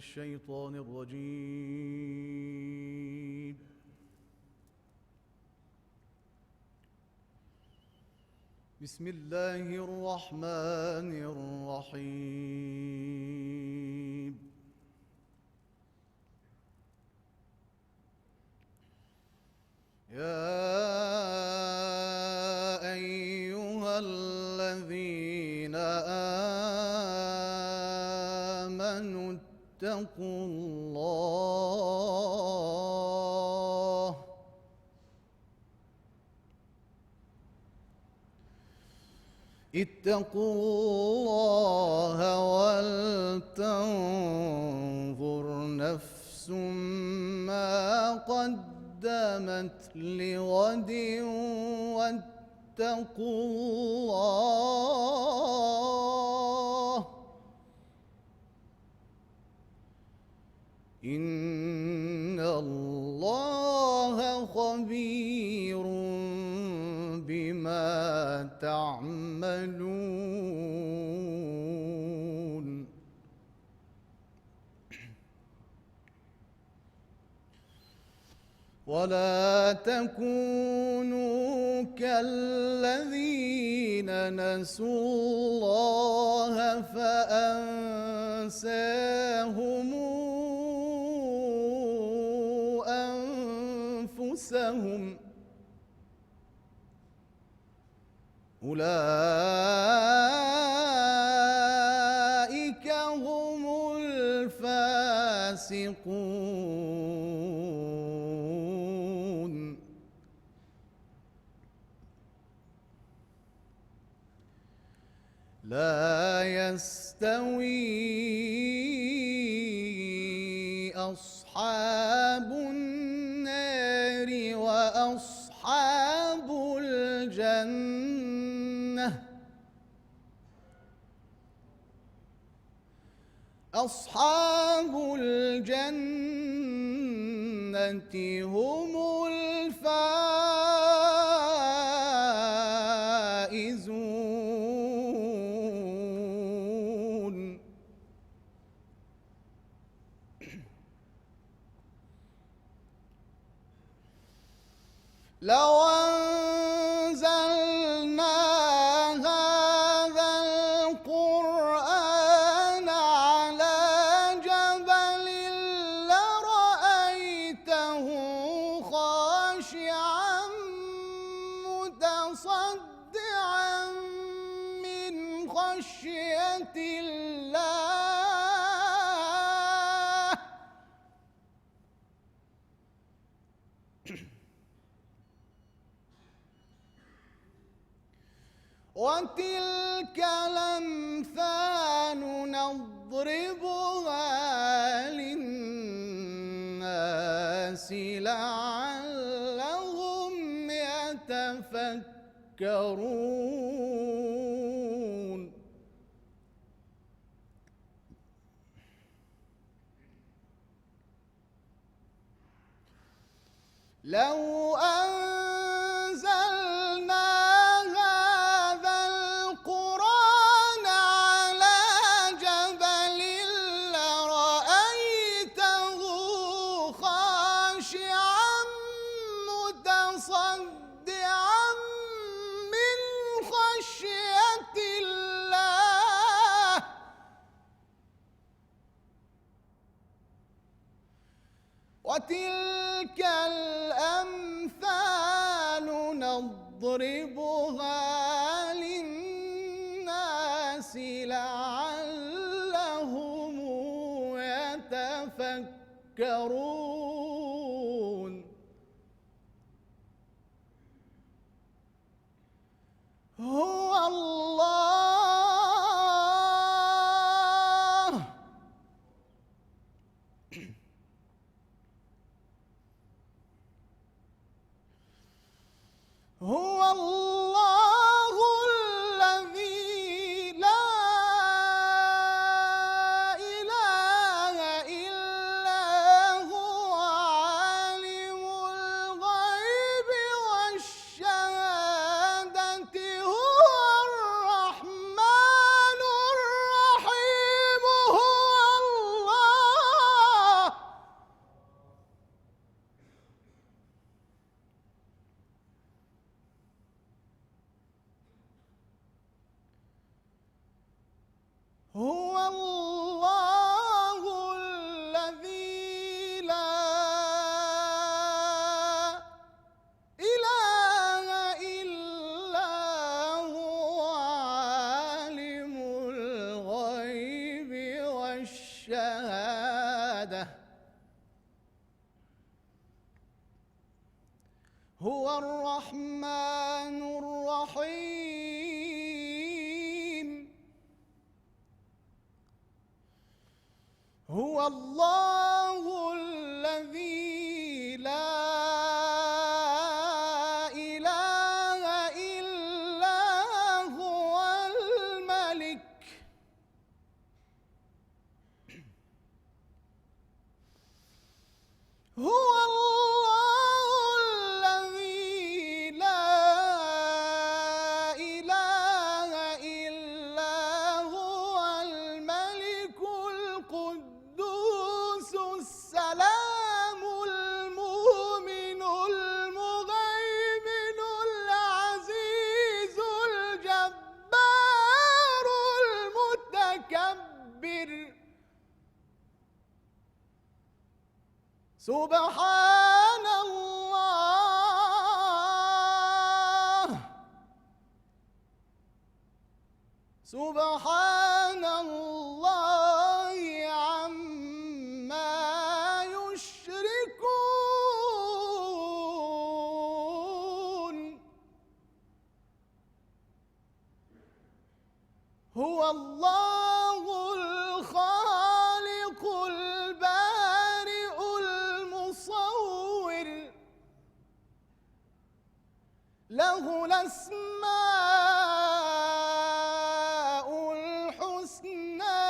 الشيطان الرجيم. بسم الله الرحمن الرحيم. يا أيها الذين آمنوا اتقوا الله ولتنظر نفس ما قدمت لغد واتقوا الله إن الله خبير بما تعملون. ولا تكونوا كالذين نسوا الله فأنساهم أنفسهم أولئك هم الفاسقون. لا يستوي أصحاب النار وأصحاب الجنة. أصحاب الجنة هم الفائزون. لو أنزلنا هذا القرآن على جبل لرأيته خاشعا متصدعا من خشية الله. وتلك الأمثال نضربها للناس لعلهم يتفكرون. لو أنزلنا هذا القرآن على جبل لرأيته خاشعا متصدعا من خشية الله. وتلك الأمثال نضربها للناس لعلهم يتفكرون. هو الله هو الله الذي لا إله إلا هو سبحان الله سبحان الله عما يشركون هو الله الخالق البارئ المصور له الأسماء الحسنى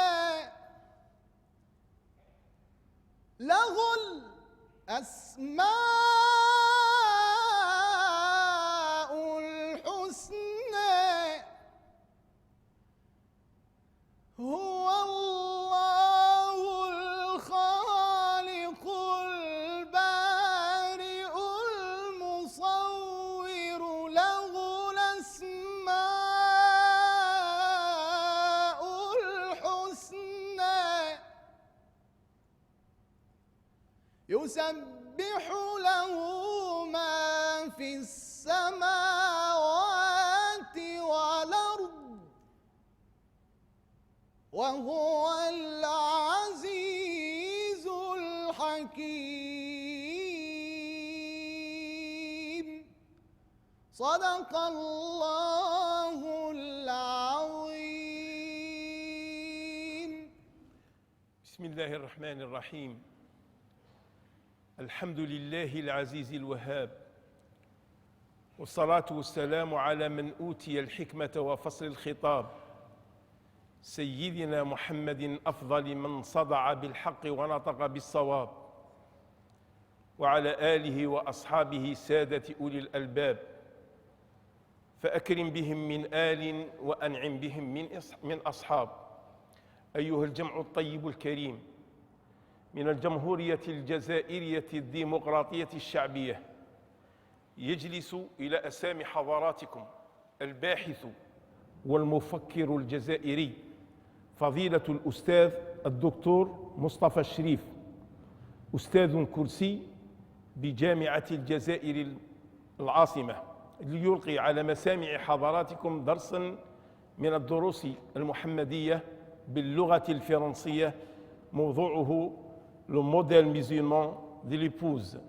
له الأسماء الحسنى هو الله الخالق البارئ المصور له الأسماء الحسنى يسبح له ما في السماوات والأرض وهو العزيز الحكيم صدق الله العظيم. بسم الله الرحمن الرحيم. الحمد لله العزيز الوهاب، والصلاة والسلام على من أوتي الحكمة وفصل الخطاب، سيدنا محمد أفضل من صدع بالحق ونطق بالصواب، وعلى آله وأصحابه سادة أولي الألباب، فأكرم بهم من آل وأنعم بهم من أصحاب. أيها الجمع الطيب الكريم من الجمهورية الجزائرية الديمقراطية الشعبية، يجلس إلى أسام حضراتكم الباحث والمفكر الجزائري فضيلة الأستاذ الدكتور مصطفى الشريف، أستاذ كرسي بجامعة الجزائر العاصمة، ليلقي على مسامع حضراتكم درسا من الدروس المحمدية باللغة الفرنسية، موضوعه Le modèle musulman de l'épouse،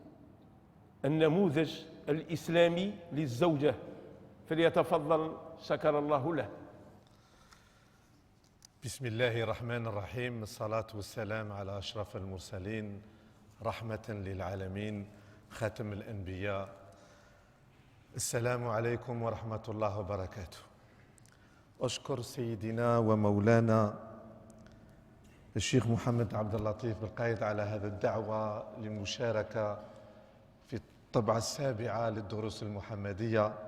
النموذج الإسلامي للزوجة. فليتفضل شكر الله له. بسم الله الرحمن الرحيم، الصلاة والسلام على أشرف المرسلين، رحمة للعالمين، خاتم الأنبياء. السلام عليكم ورحمة الله وبركاته. أشكر سيدنا ومولانا الشيخ محمد عبد اللطيف بالقايد على هذه الدعوة للمشاركة في الطبعة السابعة للدروس المحمدية،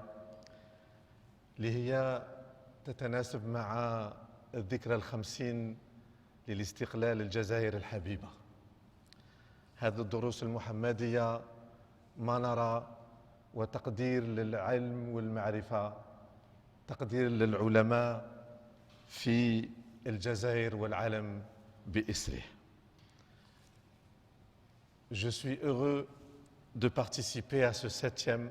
اللي هي تتناسب مع الذكرى 50 للاستقلال الجزائر الحبيبة. هذه الدروس المحمدية منارة وتقدير للعلم والمعرفة، تقدير للعلماء في الجزائر والعالم بإسره. Je suis heureux de participer à ce 7e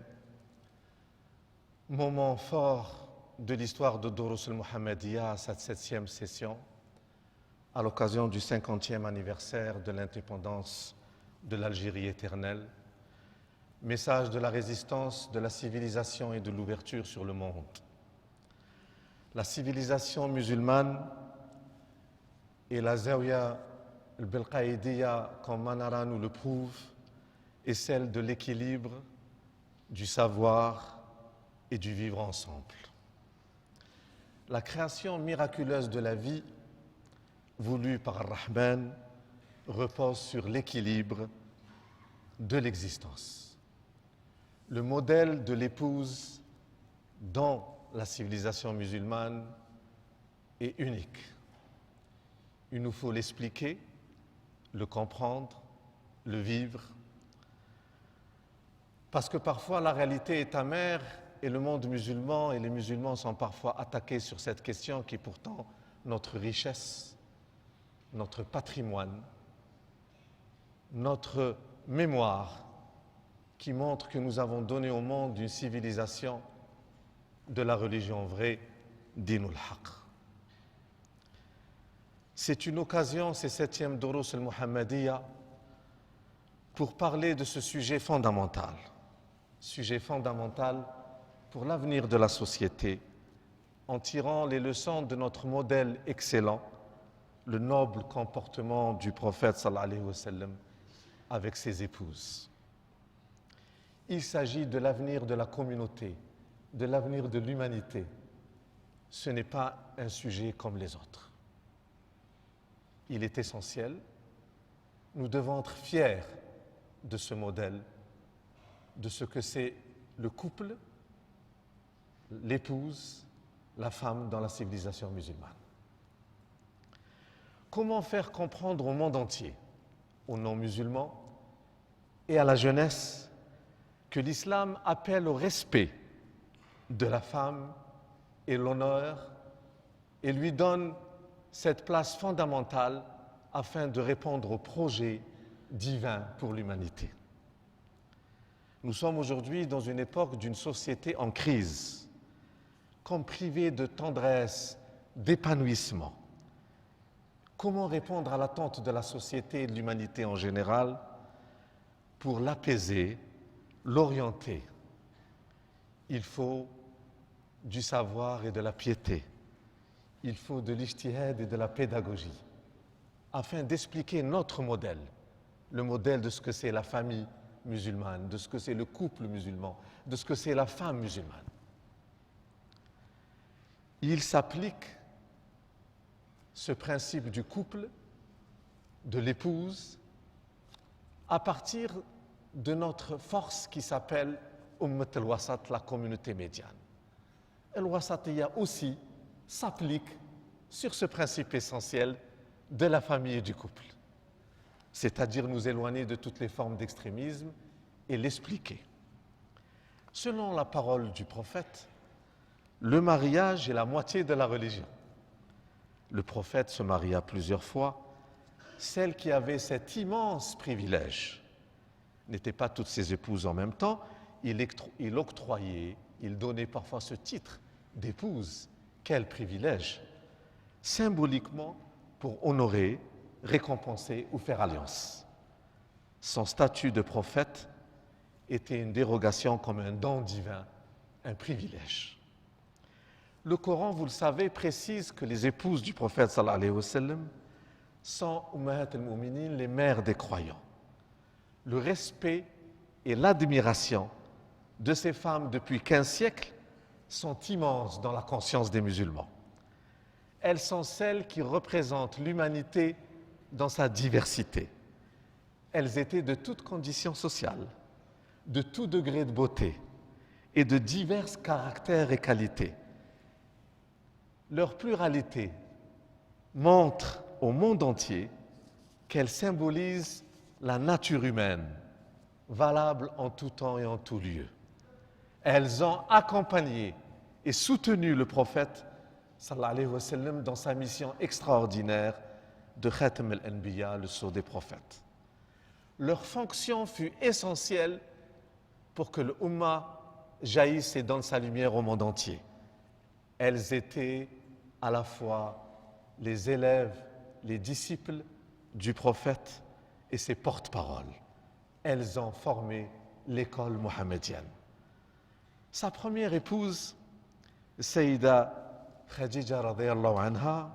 moment fort de l'histoire de Durus al-Muhammadiyya, à cette 7e session, à l'occasion du 50e anniversaire de l'indépendance de l'Algérie éternelle, message de la résistance, de la civilisation et de l'ouverture sur le monde. La civilisation musulmane et la Zawiya al-Bilqaïdiya, comme Manara nous le prouve, est celle de l'équilibre, du savoir et du vivre ensemble. La création miraculeuse de la vie, voulue par Ar-Rahman, repose sur l'équilibre de l'existence. Le modèle de l'épouse dans la civilisation musulmane est unique. Il nous faut l'expliquer, le comprendre, le vivre, parce que parfois la réalité est amère et le monde musulman et les musulmans sont parfois attaqués sur cette question qui est pourtant notre richesse, notre patrimoine, notre mémoire qui montre que nous avons donné au monde une civilisation de la religion vraie, Dinul Haq. C'est une occasion, ces 7e Durus al-Muhammadiyya, pour parler de ce sujet fondamental pour l'avenir de la société, en tirant les leçons de notre modèle excellent, le noble comportement du prophète sallallahu alayhi wa sallam avec ses épouses. Il s'agit de l'avenir de la communauté, de l'avenir de l'humanité. Ce n'est pas un sujet comme les autres. Il est essentiel. Nous devons être fiers de ce modèle, de ce que c'est le couple, l'épouse, la femme dans la civilisation musulmane. Comment faire comprendre au monde entier, aux non-musulmans et à la jeunesse, que l'islam appelle au respect de la femme et l'honneur et lui donne cette place fondamentale afin de répondre au projet divin pour l'humanité. Nous sommes aujourd'hui dans une époque d'une société en crise, comme privée de tendresse, d'épanouissement. Comment répondre à l'attente de la société et de l'humanité en général pour l'apaiser, l'orienter? Il faut du savoir et de la piété. Il faut de l'ijtihad et de la pédagogie afin d'expliquer notre modèle, le modèle de ce que c'est la famille musulmane, de ce que c'est le couple musulman, de ce que c'est la femme musulmane. Il s'applique ce principe du couple, de l'épouse, à partir de notre force qui s'appelle Ummat al-Wasat, la communauté médiane. Al-Wasatiyya aussi s'applique sur ce principe essentiel de la famille et du couple, c'est-à-dire nous éloigner de toutes les formes d'extrémisme et l'expliquer. Selon la parole du prophète, le mariage est la moitié de la religion. Le prophète se maria plusieurs fois. Celle qui avait cet immense privilège n'était pas toutes ses épouses en même temps. Il octroyait, il donnait parfois ce titre d'épouse. Quel privilège! Symboliquement pour honorer, récompenser ou faire alliance. Son statut de prophète était une dérogation comme un don divin, un privilège. Le Coran, vous le savez, précise que les épouses du prophète sallallahu alayhi wa sallam sont ummahat al-mu'minin, les mères des croyants. Le respect et l'admiration de ces femmes depuis 15 siècles sont immenses dans la conscience des musulmans. Elles sont celles qui représentent l'humanité dans sa diversité. Elles étaient de toutes conditions sociales, de tout degré de beauté et de divers caractères et qualités. Leur pluralité montre au monde entier qu'elles symbolisent la nature humaine, valable en tout temps et en tout lieu. Elles ont accompagné et soutenu le prophète sallallahu alayhi wa sallam dans sa mission extraordinaire de Khatam al-Anbiya, le sceau des prophètes. Leur fonction fut essentielle pour que le Ummah jaillisse et donne sa lumière au monde entier. Elles étaient à la fois les élèves, les disciples du prophète et ses porte-paroles. Elles ont formé l'école mohammedienne. Sa première épouse, Sayyida Khadija radiyallahu anha,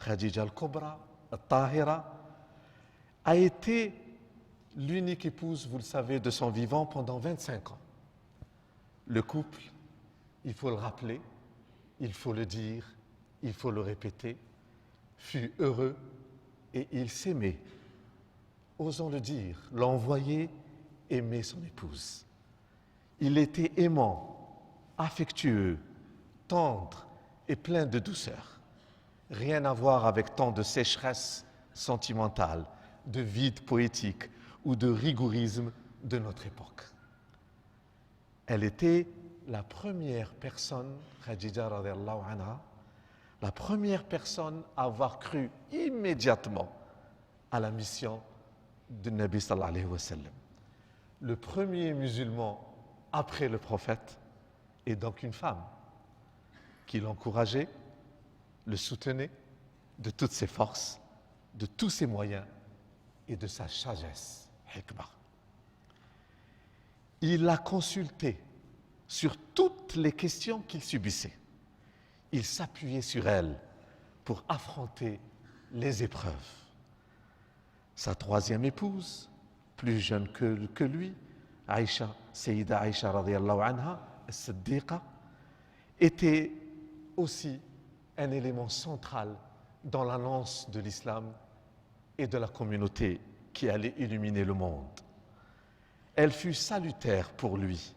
Khadija al-Kubra, al-Tahira, a été l'unique épouse, vous le savez, de son vivant pendant 25 ans. Le couple, il faut le rappeler, il faut le dire, il faut le répéter, fut heureux et il s'aimait. Osons le dire, l'envoyé aimait son épouse. Il était aimant, affectueux, tendre et plein de douceur. Rien à voir avec tant de sécheresse sentimentale, de vide poétique ou de rigorisme de notre époque. Elle était la première personne, Khadija radiyallahu anha, la première personne à avoir cru immédiatement à la mission du Nabi sallallahu alayhi wa sallam. le premier musulman après le prophète est donc une femme qui l'encourageait, le soutenait de toutes ses forces, de tous ses moyens et de sa sagesse, hikmah. Il l'a consultée sur toutes les questions qu'il subissait. Il s'appuyait sur elle pour affronter les épreuves. Sa troisième épouse, plus jeune que lui, Aïcha, Sayyida Aïcha radiyallahu anha, As-Siddiqa, était aussi un élément central dans l'annonce de l'islam et de la communauté qui allait illuminer le monde. Elle fut salutaire pour lui.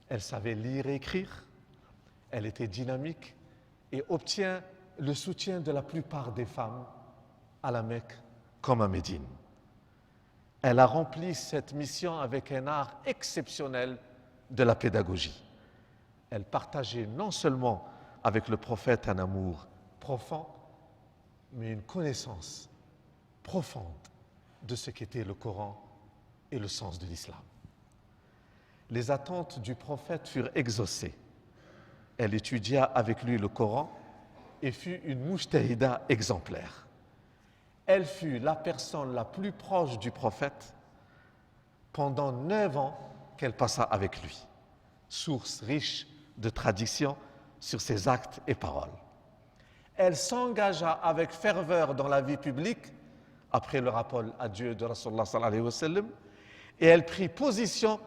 Elle savait lire et écrire, elle était dynamique et obtient le soutien de la plupart des femmes à la Mecque comme à Médine. Elle a rempli cette mission avec un art exceptionnel de la pédagogie. Elle partageait non seulement avec le prophète un amour profond, mais une connaissance profonde de ce qu'était le Coran et le sens de l'islam. Les attentes du prophète furent exaucées. Elle étudia avec lui le Coran et fut une mujtahida exemplaire. Elle fut la personne la plus proche du prophète pendant 9 ans qu'elle passa avec lui, source riche de traditions sur ses actes et paroles. Elle s'engagea avec ferveur dans la vie publique après le rappel à Dieu de Rasulullah sallallahu alayhi wa sallam, et elle prit position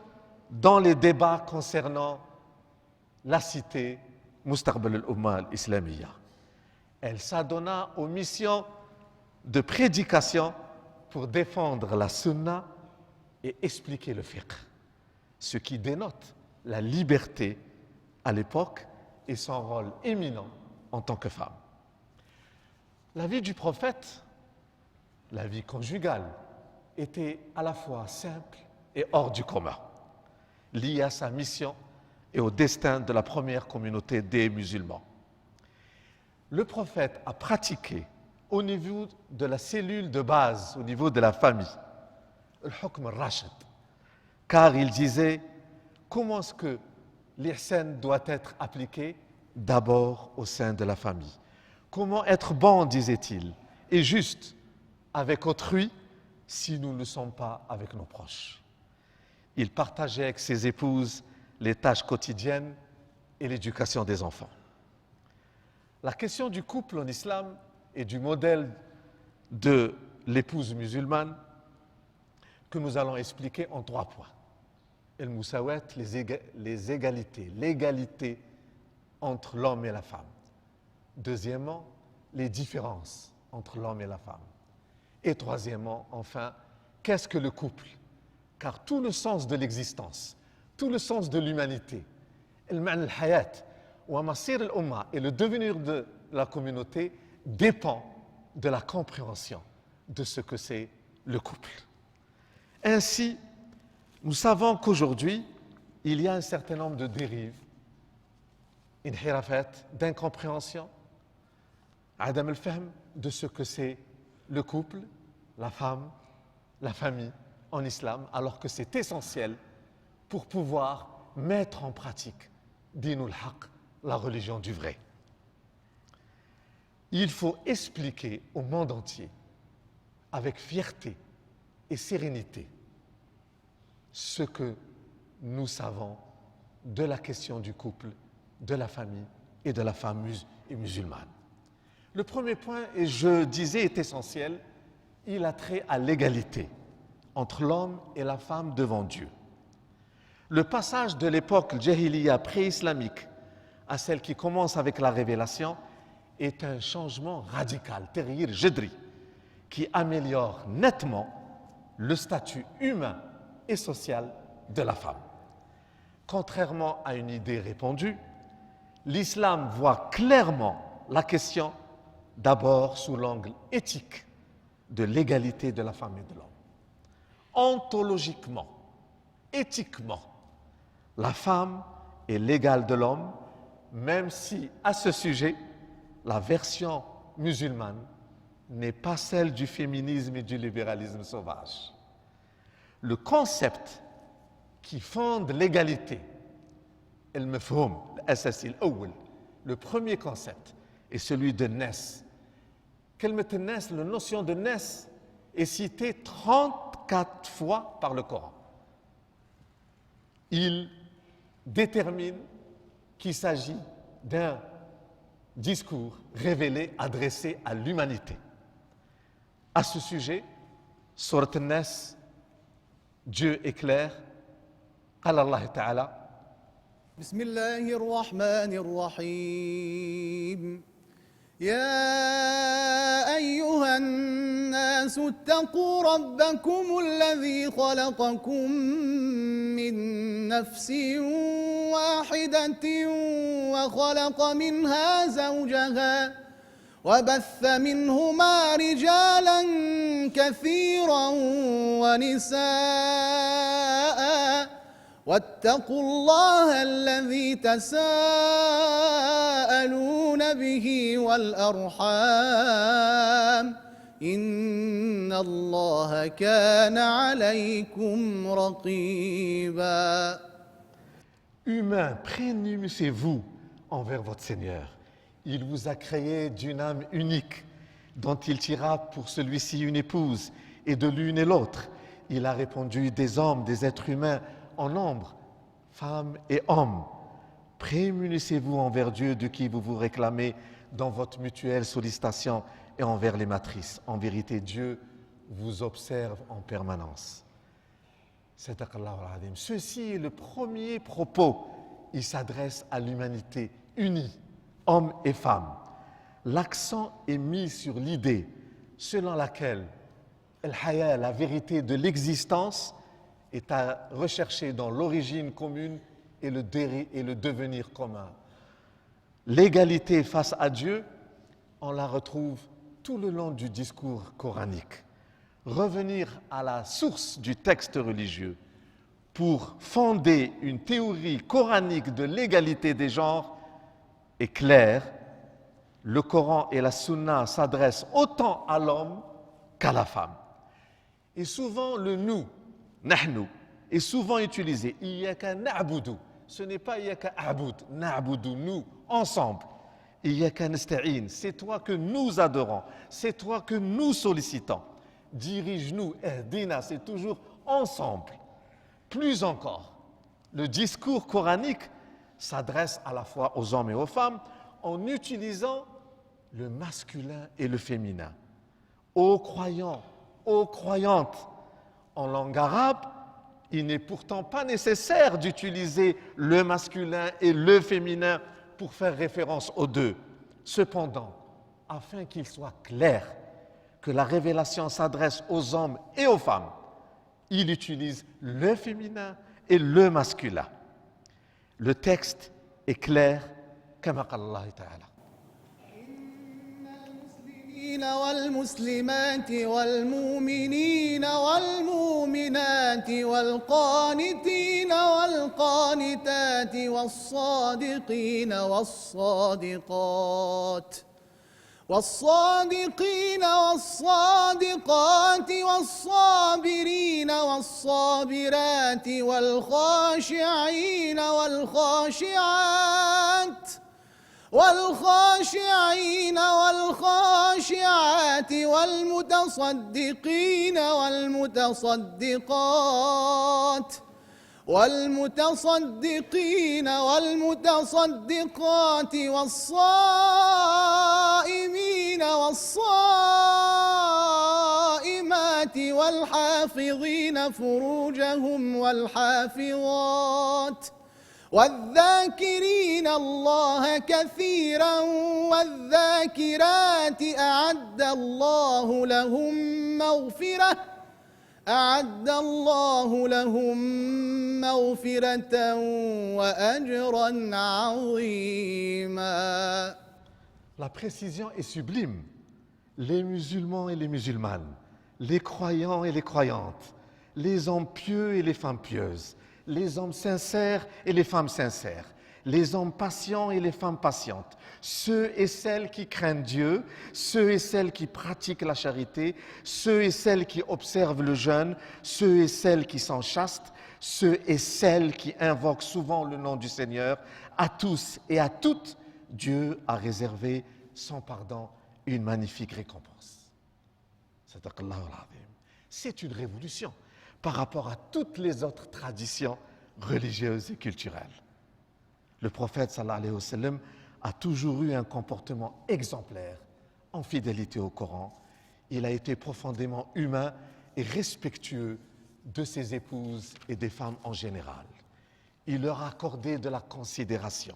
dans les débats concernant la cité Mustaqbal al-Umma al-Islamiyya. Elle s'adonna aux missions de prédication pour défendre la sunna et expliquer le fiqh, ce qui dénote la liberté à l'époque et son rôle éminent en tant que femme. La vie du prophète, la vie conjugale, était à la fois simple et hors du commun, liée à sa mission et au destin de la première communauté des musulmans. Le prophète a pratiqué au niveau de la cellule de base, au niveau de la famille, le hukm al-rashid, car il disait comment est-ce que l'ihsan doit être appliqué d'abord au sein de la famille. Comment être bon, disait-il, et juste avec autrui si nous ne le sommes pas avec nos proches. Il partageait avec ses épouses les tâches quotidiennes et l'éducation des enfants. La question du couple en islam et du modèle de l'épouse musulmane que nous allons expliquer en 3 points. El-Mousawat, les égalités, l'égalité entre l'homme et la femme. Deuxièmement, les différences entre l'homme et la femme. Et troisièmement, enfin, qu'est-ce que le couple? Car tout le sens de l'existence, tout le sens de l'humanité, al-hayat, wa masir al-umma et le devenir de la communauté dépend de la compréhension de ce que c'est le couple. Ainsi, nous savons qu'aujourd'hui, il y a un certain nombre de dérives, inhirafat, d'incompréhension, adam al-fahm, de ce que c'est le couple, la femme, la famille en islam, alors que c'est essentiel pour pouvoir mettre en pratique dinul haq, la religion du vrai. Il faut expliquer au monde entier, avec fierté et sérénité, ce que nous savons de la question du couple, de la famille et de la femme musulmane. Le premier point, et je disais, est essentiel, il a trait à l'égalité entre l'homme et la femme devant Dieu. Le passage de l'époque jahiliya pré-islamique à celle qui commence avec la révélation est un changement radical, taghyir jadri, qui améliore nettement le statut humain et social de la femme. Contrairement à une idée répandue, l'islam voit clairement la question d'abord sous l'angle éthique de l'égalité de la femme et de l'homme. Ontologiquement, éthiquement, la femme est l'égale de l'homme, même si, à ce sujet, la version musulmane n'est pas celle du féminisme et du libéralisme sauvage. Le concept qui fonde l'égalité. المفهوم الأساسي الأول, le premier concept est celui de Nes. كلمة الناس, la notion de Nes est citée 34 fois par le Coran. Il détermine qu'il s'agit d'un discours révélé, adressé à l'humanité. À ce sujet, Surat An-Nas, Dieu est clair, قال الله تعالى بسم الله الرحمن الرحيم يا أيها الناس اتقوا ربكم الذي خلقكم من نفس واحدة وخلق منها زوجها وبث منهما رجالا كثيرا ونساء واتقوا الله الذي تساءلون به والأرحام إن الله كان عليكم رقيبا. Humains, prémunissez-vous envers votre Seigneur. Il vous a créé d'une âme unique, dont il tira pour celui-ci une épouse, et de l'une et l'autre, il a répandu des hommes, des êtres humains en nombre, femmes et hommes. Prémunissez-vous envers Dieu de qui vous vous réclamez dans votre mutuelle sollicitation et envers les matrices. En vérité, Dieu vous observe en permanence. Ceci est le premier propos. Il s'adresse à l'humanité unie, hommes et femmes. L'accent est mis sur l'idée selon laquelle al-haya, la vérité de l'existence, est à rechercher dans l'origine commune et le devenir commun. L'égalité face à Dieu, on la retrouve tout le long du discours coranique. Revenir à la source du texte religieux pour fonder une théorie coranique de l'égalité des genres est clair. Le Coran et la Sunna s'adressent autant à l'homme qu'à la femme. Et souvent le nous, nahnu, est souvent utilisé. Iyaka na'budu. Ce n'est pas iyaka a'bud, na'budu, nous, ensemble. Iyaka nasta'in, c'est toi que nous adorons, c'est toi que nous sollicitons. Dirige-nous, ehdina, c'est toujours ensemble. Plus encore, le discours coranique s'adresse à la fois aux hommes et aux femmes en utilisant le masculin et le féminin. Ô croyants, ô croyantes, en langue arabe, il n'est pourtant pas nécessaire d'utiliser le masculin et le féminin pour faire référence aux deux. Cependant, afin qu'il soit clair que la révélation s'adresse aux hommes et aux femmes, il utilise le féminin et le masculin. Le texte est clair, كما قال الله تعالى. المسلمين والمسلمات والمؤمنين والمؤمنات والقانتين والقانتات والصادقين والصادقين والصادقات والصابرين والصابرات والخاشعين والخاشعين والخاشعات والمتصدقين والمتصدقين والمتصدقات والصائمين والصائمات والحافظين فروجهم والحافظات والذاكرين الله كثيرا والذاكرات أعد الله لهم مغفرة وأجرا عظيما. La précision est sublime. Les musulmans et les musulmanes, les croyants et les croyantes, les hommes pieux et les femmes pieuses, les hommes sincères et les femmes sincères, les hommes patients et les femmes patientes, ceux et celles qui craignent Dieu, ceux et celles qui pratiquent la charité, ceux et celles qui observent le jeûne, ceux et celles qui sont chastes, ceux et celles qui invoquent souvent le nom du Seigneur. À tous et à toutes, Dieu a réservé son pardon, une magnifique récompense. C'est une révolution par rapport à toutes les autres traditions religieuses et culturelles. Le prophète sallallahu alayhi wa sallam a toujours eu un comportement exemplaire en fidélité au Coran. Il a été profondément humain et respectueux de ses épouses et des femmes en général. Il leur a accordé de la considération.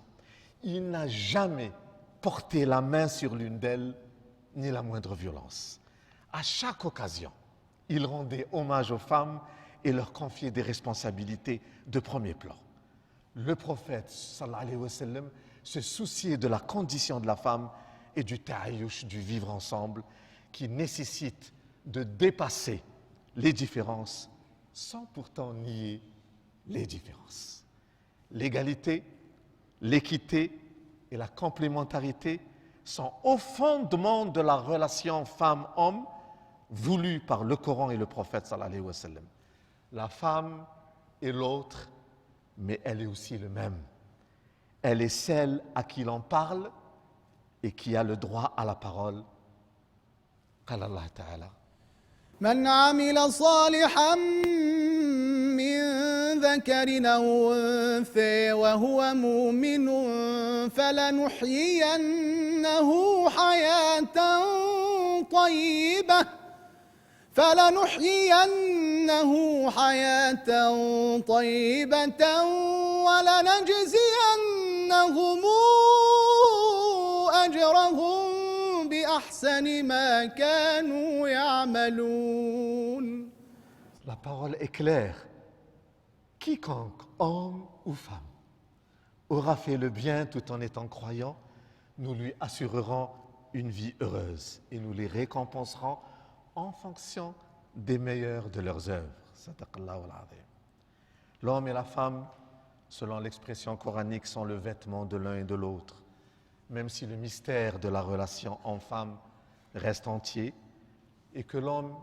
Il n'a jamais porté la main sur l'une d'elles, ni la moindre violence. À chaque occasion, il rendait hommage aux femmes et leur confiait des responsabilités de premier plan. Le prophète sallallahu alayhi wa sallam se souciait de la condition de la femme et du ta'ayyush, du vivre ensemble, qui nécessite de dépasser les différences sans pourtant nier les différences. L'égalité, l'équité et la complémentarité sont au fondement de la relation femme-homme voulue par le Coran et le prophète sallallahu alayhi wa sallam. La femme est l'autre, mais elle est aussi le même. Elle est celle à qui l'on parle et qui a le droit à la parole. قال الله تعالى من عمل صالحا من ذكر أو أنثى وهو مؤمن فلنحيينه حياة طيبة ولنجزينهم أجرهم بأحسن ما كانوا يعملون. La parole est claire. Quiconque, homme ou femme, aura fait le bien tout en étant croyant, nous lui assurerons une vie heureuse et nous les récompenserons en fonction des meilleures de leurs œuvres. L'homme et la femme, selon l'expression coranique, sont le vêtement de l'un et de l'autre. Même si le mystère de la relation homme-femme reste entier et que l'homme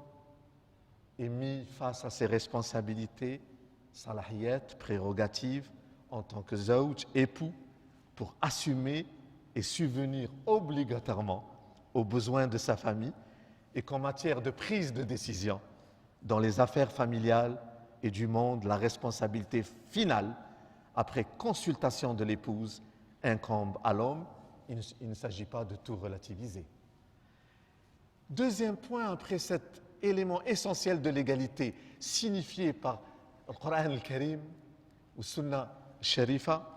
est mis face à ses responsabilités, salahiyat, prérogatives, en tant que zawj, époux, pour assumer et subvenir obligatoirement aux besoins de sa famille, et qu'en matière de prise de décision dans les affaires familiales et du monde, la responsabilité finale, après consultation de l'épouse, incombe à l'homme. Il ne s'agit pas de tout relativiser. Deuxième point, après cet élément essentiel de l'égalité, signifié par le Coran al-Karim ou Sunna Sharifa,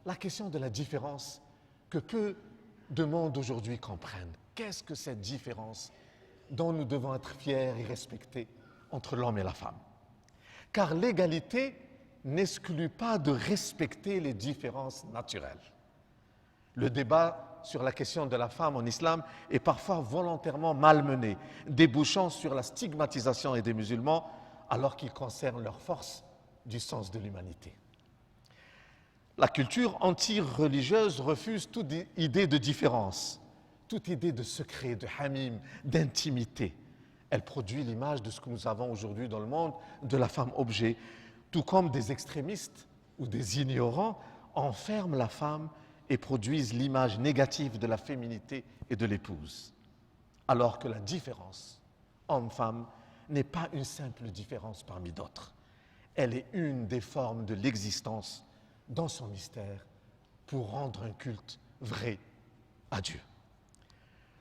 la question de la différence que peu de monde aujourd'hui comprennent. Qu'est-ce que cette différence dont nous devons être fiers et respectés entre l'homme et la femme? Car l'égalité n'exclut pas de respecter les différences naturelles. Le débat sur la question de la femme en islam est parfois volontairement malmené, débouchant sur la stigmatisation des musulmans alors qu'il concerne leur force du sens de l'humanité. La culture anti-religieuse refuse toute idée de différence, toute idée de secret, de hamim, d'intimité. Elle produit l'image de ce que nous avons aujourd'hui dans le monde de la femme objet, tout comme des extrémistes ou des ignorants enferment la femme et produisent l'image négative de la féminité et de l'épouse. Alors que la différence homme-femme n'est pas une simple différence parmi d'autres. Elle est une des formes de l'existence dans son mystère pour rendre un culte vrai à Dieu.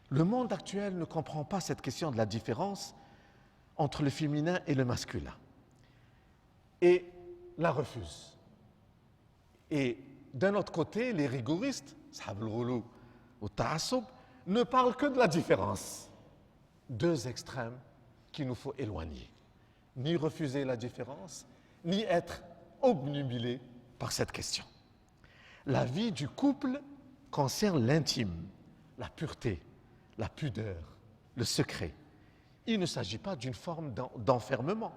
Le monde actuel ne comprend pas cette question de la différence entre le féminin et le masculin et la refuse. Et d'un autre côté, les rigoristes, Ashab al-Ghulu ou Ta'assub, ne parlent que de la différence. Deux extrêmes qu'il nous faut éloigner. Ni refuser la différence, ni être obnubilé par cette question. La vie du couple concerne l'intime, la pureté, la pudeur, le secret. Il ne s'agit pas d'une forme d'enfermement.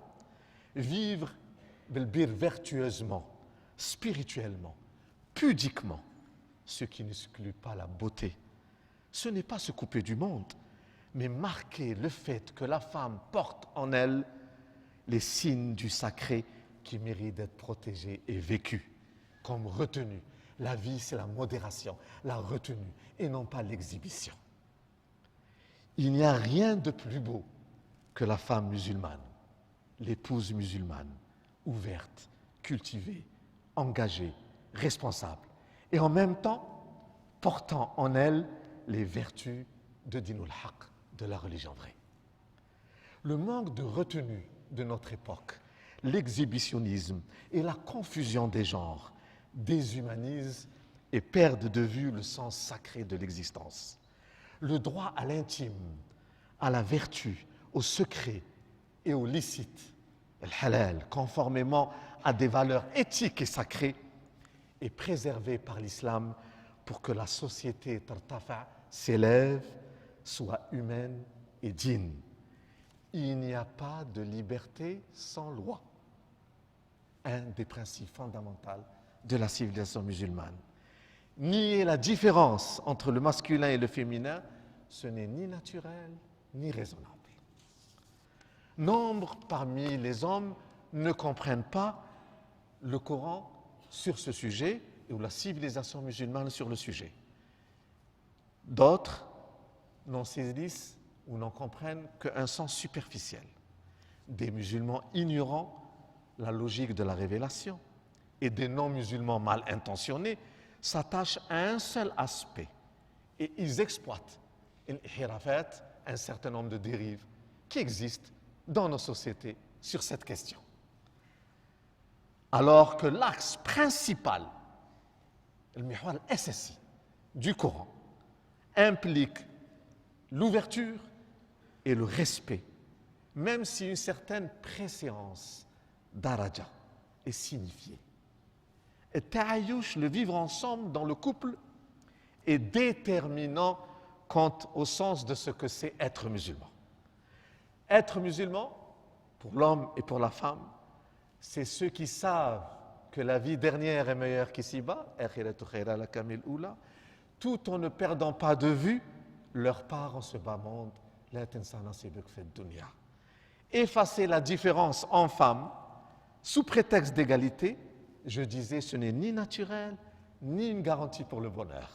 Vivre vertueusement, spirituellement, pudiquement, ce qui n'exclut pas la beauté. Ce n'est pas se couper du monde, mais marquer le fait que la femme porte en elle les signes du sacré qui méritent d'être protégés et vécus comme retenue. La vie, c'est la modération, la retenue, et non pas l'exhibition. Il n'y a rien de plus beau que la femme musulmane, l'épouse musulmane, ouverte, cultivée, engagée, responsable, et en même temps portant en elle les vertus de Dinul Haq, de la religion vraie. Le manque de retenue de notre époque, l'exhibitionnisme et la confusion des genres déshumanisent et perdent de vue le sens sacré de l'existence. Le droit à l'intime, à la vertu, au secret et au licite, le halal, conformément à des valeurs éthiques et sacrées, est préservé par l'islam pour que la société tartafa s'élève, soit humaine et digne. Il n'y a pas de liberté sans loi. Un des principes fondamentaux de la civilisation musulmane. Nier la différence entre le masculin et le féminin, ce n'est ni naturel ni raisonnable. Nombre parmi les hommes ne comprennent pas le Coran sur ce sujet ou la civilisation musulmane sur le sujet. D'autres n'en saisissent ou n'en comprennent qu'un sens superficiel. Des musulmans ignorant la logique de la révélation et des non-musulmans mal intentionnés s'attachent à un seul aspect et ils exploitent un certain nombre de dérives qui existent dans nos sociétés sur cette question. Alors que l'axe principal, le mihwar al-assasi du Coran, implique l'ouverture et le respect, même si une certaine préséance daraja est signifiée. Et ta'ayyush, le vivre ensemble dans le couple, est déterminant quant au sens de ce que c'est être musulman. Être musulman, pour l'homme et pour la femme, c'est ceux qui savent que la vie dernière est meilleure qu'ici-bas, tout en ne perdant pas de vue leur part en ce bas monde. Effacer la différence en femmes sous prétexte d'égalité, je disais, ce n'est ni naturel ni une garantie pour le bonheur.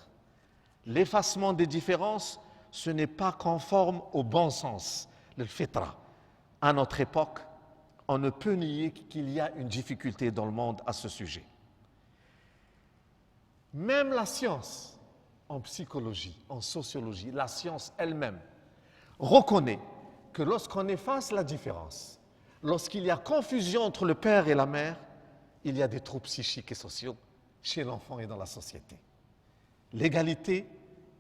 L'effacement des différences, ce n'est pas conforme au bon sens, le fitra. À notre époque, on ne peut nier qu'il y a une difficulté dans le monde à ce sujet. Même la science, en psychologie, en sociologie, la science elle-même reconnaît que lorsqu'on efface la différence, lorsqu'il y a confusion entre le père et la mère, il y a des troubles psychiques et sociaux chez l'enfant et dans la société. L'égalité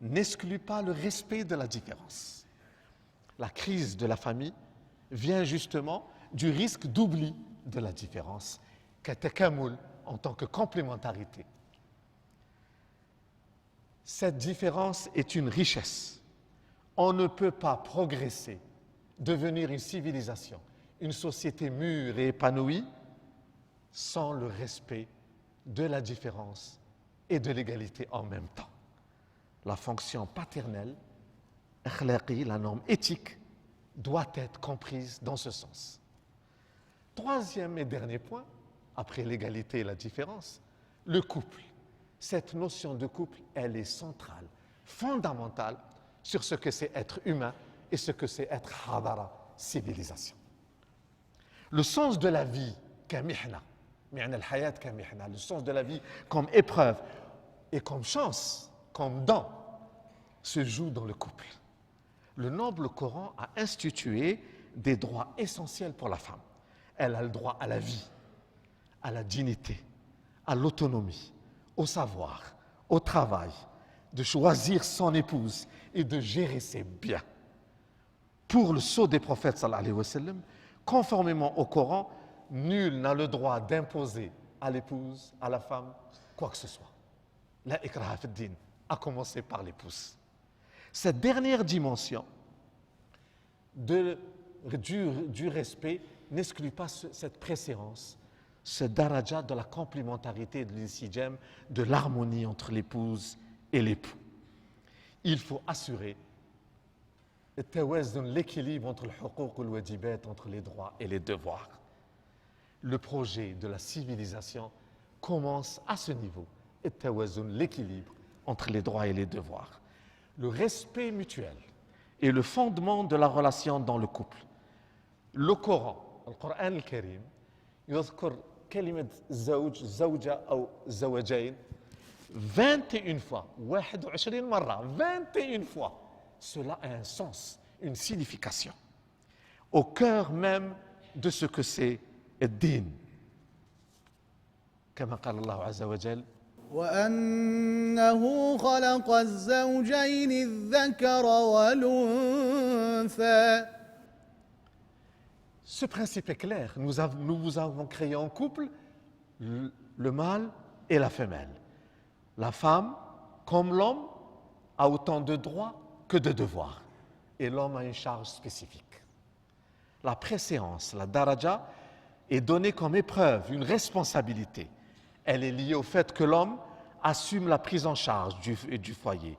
n'exclut pas le respect de la différence. La crise de la famille vient justement du risque d'oubli de la différence, katakamul en tant que complémentarité. Cette différence est une richesse. On ne peut pas progresser, devenir une civilisation, une société mûre et épanouie sans le respect de la différence et de l'égalité en même temps. La fonction paternelle, akhlaqi, la norme éthique, doit être comprise dans ce sens. Troisième et dernier point, après l'égalité et la différence, le couple. Cette notion de couple, elle est centrale, fondamentale sur ce que c'est être humain et ce que c'est être hadara, civilisation. Le sens de la vie, kamihna, le sens de la vie comme épreuve et comme chance, comme don, se joue dans le couple. Le noble Coran a institué des droits essentiels pour la femme. Elle a le droit à la vie, à la dignité, à l'autonomie, au savoir, au travail, de choisir son épouse et de gérer ses biens. Pour le sceau des prophètes, sallallahu alayhi wa sallam, conformément au Coran, nul n'a le droit d'imposer à l'épouse, à la femme, quoi que ce soit. La ikraha fi din, à commencer par l'épouse. Cette dernière dimension du respect n'exclut pas cette préséance, ce daraja de la complémentarité de l'insijam, de l'harmonie entre l'épouse et l'époux. Il faut assurer l'équilibre entre le huquq ou le wajibat, entre les droits et les devoirs. Le projet de la civilisation commence à ce niveau, l'équilibre entre les droits et les devoirs. Le respect mutuel est le fondement de la relation dans le couple. Le Coran, le Coran al-Karim, يذكر كلمة زوج زوجة أو زوجين 21 fois, 21 مرة, 21 fois. Cela a un sens, une signification, au cœur même de ce que c'est الدين. كما قال الله عز وجل وأنه خلق الزوجين الذكر والأنثى. Ce principe est clair. Nous avons créé en couple le mâle et la femelle. La femme, comme l'homme, a autant de droits que de devoirs. Et l'homme a une charge spécifique. La préséance, la daraja, est donnée comme épreuve, une responsabilité. Elle est liée au fait que l'homme assume la prise en charge du foyer.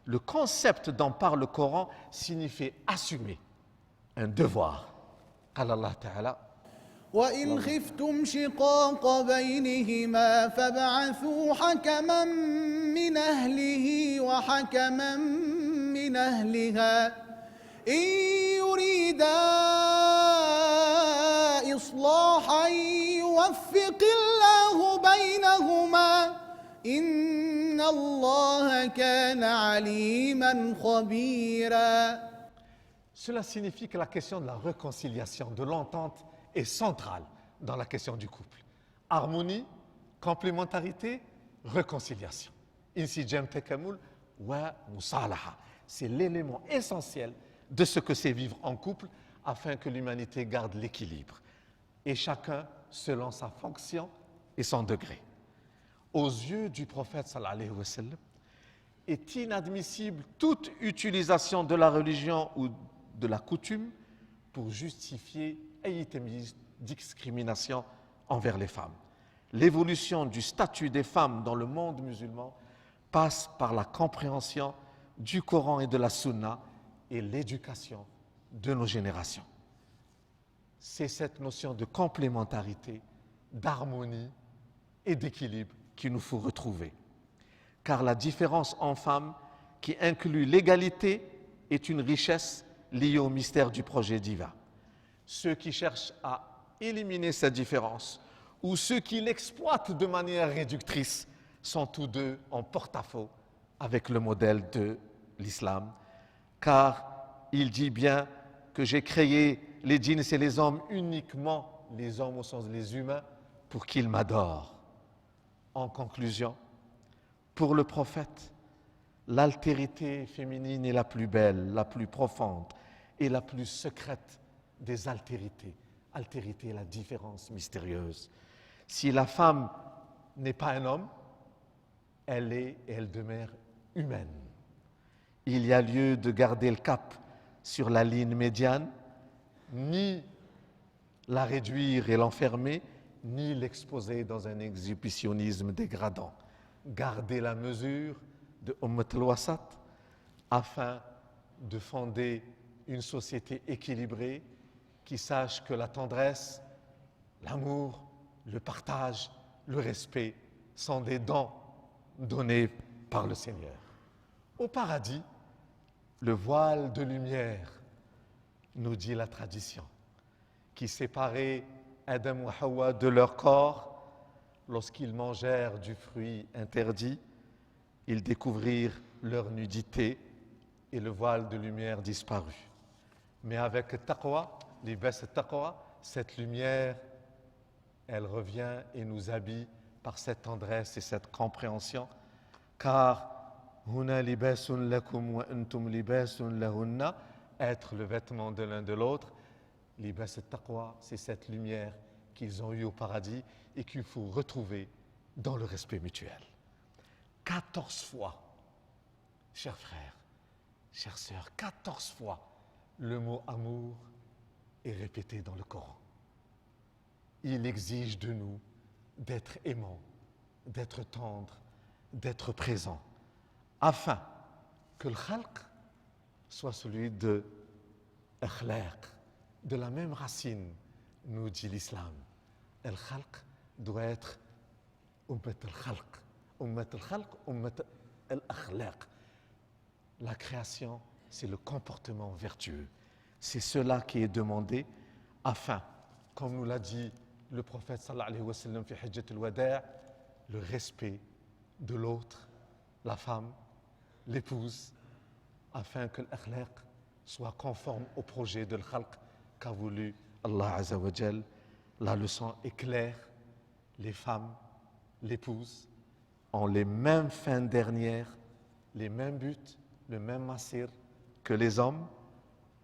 Le concept dont parle le Coran signifie assumer un devoir. قال الله تعالى وإن خفتم شقاق بينهما فابعثوا حكما من أهله وحكما من أهلها إن يريدا إصلاحا يوفق الله بينهما إن الله كان عليما خبيرا. Cela signifie que la question de la réconciliation, de l'entente est centrale dans la question du couple. Harmonie, complémentarité, réconciliation. Insijam takamul wa musalaha. C'est l'élément essentiel de ce que c'est vivre en couple afin que l'humanité garde l'équilibre. Et chacun selon sa fonction et son degré. Aux yeux du prophète sallallahu alayhi wa sallam, est inadmissible toute utilisation de la religion ou de la coutume pour justifier une discrimination envers les femmes. L'évolution du statut des femmes dans le monde musulman passe par la compréhension du Coran et de la Sunna et l'éducation de nos générations. C'est cette notion de complémentarité, d'harmonie et d'équilibre qu'il nous faut retrouver. Car la différence en femmes qui inclut l'égalité est une richesse liée au mystère du projet divin. Ceux qui cherchent à éliminer cette différence ou ceux qui l'exploitent de manière réductrice sont tous deux en porte-à-faux avec le modèle de l'islam. Car il dit bien que j'ai créé les djinns et les hommes uniquement, les hommes au sens des humains, pour qu'ils m'adorent. En conclusion, pour le prophète, l'altérité féminine est la plus belle, la plus profonde et la plus secrète des altérités. Altérité est la différence mystérieuse. Si la femme n'est pas un homme, elle est et elle demeure humaine. Il y a lieu de garder le cap sur la ligne médiane, ni la réduire et l'enfermer, ni l'exposer dans un exhibitionnisme dégradant. Garder la mesure de Ummat al-Wasat afin de fonder une société équilibrée qui sache que la tendresse, l'amour, le partage, le respect sont des dons donnés par le Seigneur. Au paradis, le voile de lumière, nous dit la tradition, qui séparait Adam et Hawa de leur corps lorsqu'ils mangèrent du fruit interdit, ils découvrirent leur nudité et le voile de lumière disparut. Mais avec taqwa, libas taqwa, cette lumière, elle revient et nous habille par cette tendresse et cette compréhension, car huna libasun lakum wa antum libasun lahunna, être le vêtement de l'un de l'autre, libas taqwa, c'est cette lumière qu'ils ont eue au paradis et qu'il faut retrouver dans le respect mutuel. 14 fois, chers frères, chères sœurs, 14 fois, le mot amour est répété dans le Coran. Il exige de nous d'être aimant, d'être tendre, d'être présent, afin que le khalq soit celui de akhlaq, de la même racine, nous dit l'islam. El khalq doit être ummat al-khalq, ummat al-khalq, ummat al-akhlaq. La création, c'est le comportement vertueux. C'est cela qui est demandé afin, comme nous l'a dit le prophète sallallahu alayhi wa sallam fi hajjat al-wada', le respect de l'autre, la femme, l'épouse, afin que l'akhlaq soit conforme au projet de l'khalq qu'a voulu Allah Azza wa Jal. La leçon est claire, les femmes, l'épouse, ont les mêmes fins dernières, les mêmes buts, le même masir que les hommes.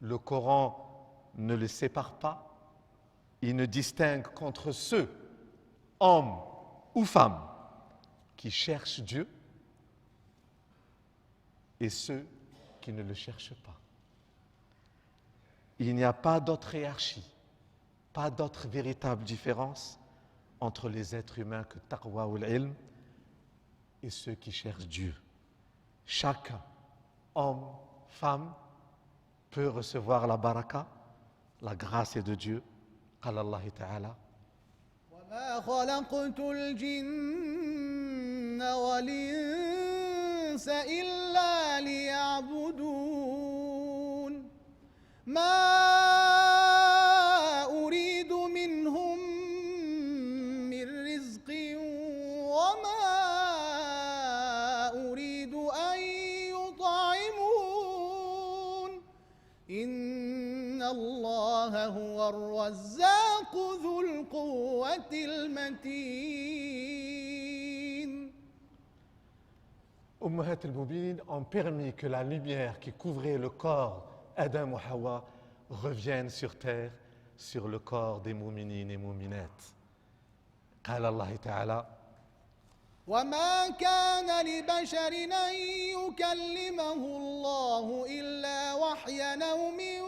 Le Coran ne les sépare pas. Il ne distingue qu'entre ceux, hommes ou femmes, qui cherchent Dieu et ceux qui ne le cherchent pas. Il n'y a pas d'autre hiérarchie, pas d'autre véritable différence entre les êtres humains que taqwa ou l'ilm et ceux qui cherchent Dieu. Chacun, homme, femme, peut recevoir la baraka, la grâce est de Dieu. قال الله تعالى وما خلقت الجن والإنس إلا ليعبدون ما أريد منهم من رزق وما أريد أن يطعمون إن الله هو الرزاق ذو القوة المتين. Ummahat al-Mouminin ont permis que la lumière qui couvrait le corps Adam ou Hawa revienne sur terre, sur le corps des mouminin et mouminat. قال الله تعالى وما كان لبشر أن يكلمه الله إلا وحيا أو من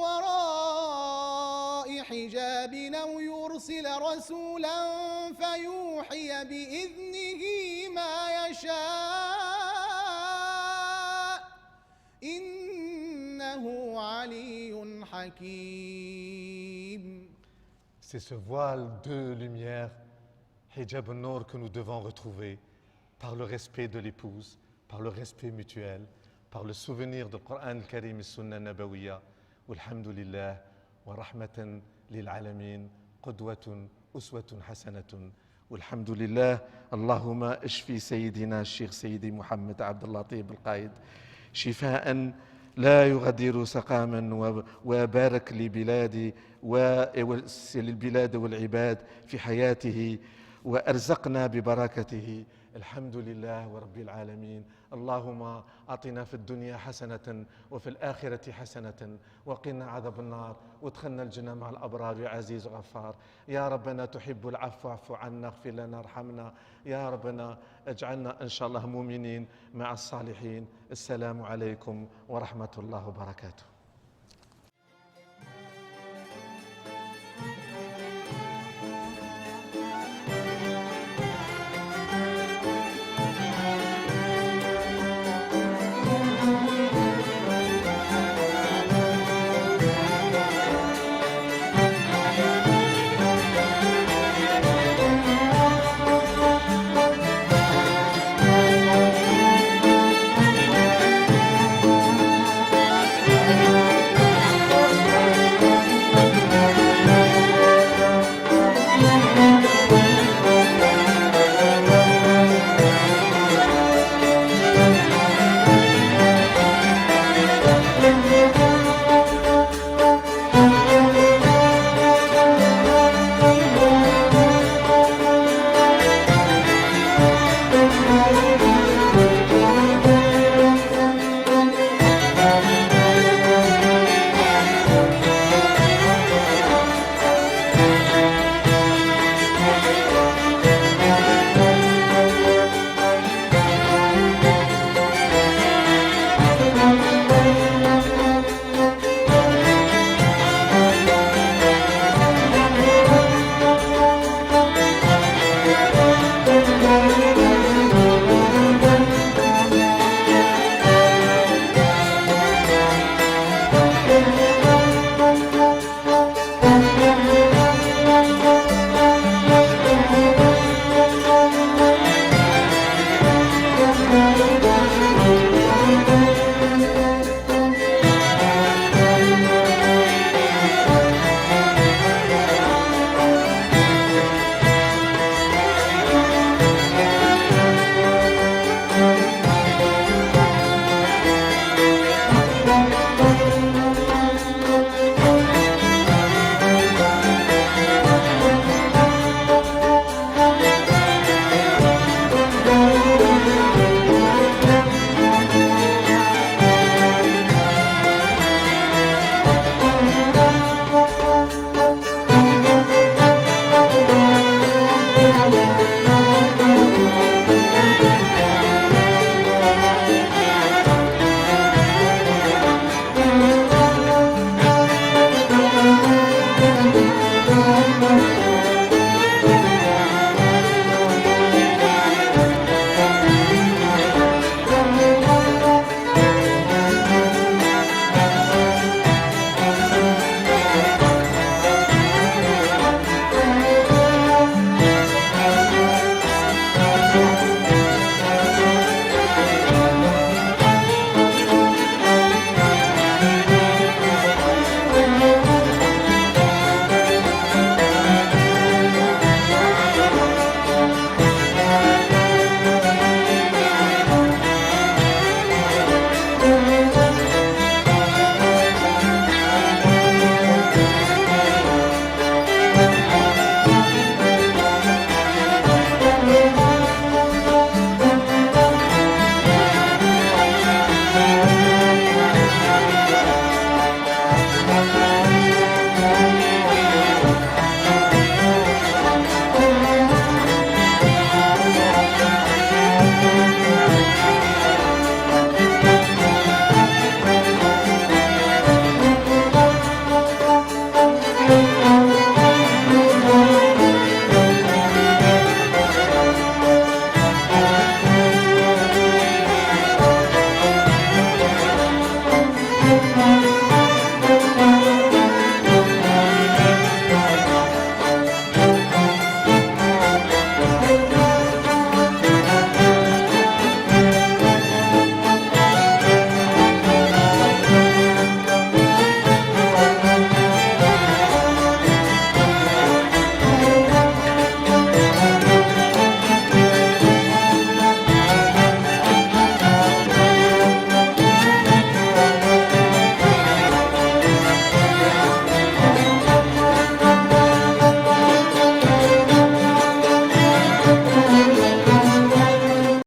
وراء حجاب أو يرسل رسولا فيوحي بإذنه ما يشاء إنه علي حكيم. C'est ce voile de lumière, hijab al-nour, que nous devons retrouver par le respect de l'épouse, par le respect mutuel, par le souvenir du Coran al-Karim et Sunna Nabawiyya. Walhamdulillah wa rahmatan lil alamin, qudwatun uswatun hasanatun. Walhamdulillah, Allahumma ishfi Sayyidina Sheikh Sayyidi Muhammad Abdullah Tayyib al-Qaid shifaan لا يغادر سقاما وبارك لبلادي وللبلاد والعباد في حياته وأرزقنا ببركته. الحمد لله ورب العالمين. اللهم أعطنا في الدنيا حسنة وفي الآخرة حسنة وقنا عذاب النار وادخلنا الجنة مع الأبرار يا عزيز غفار. يا ربنا تحب العفو اعف عنا اغفر لنا ارحمنا. يا ربنا اجعلنا إن شاء الله مؤمنين مع الصالحين. السلام عليكم ورحمة الله وبركاته.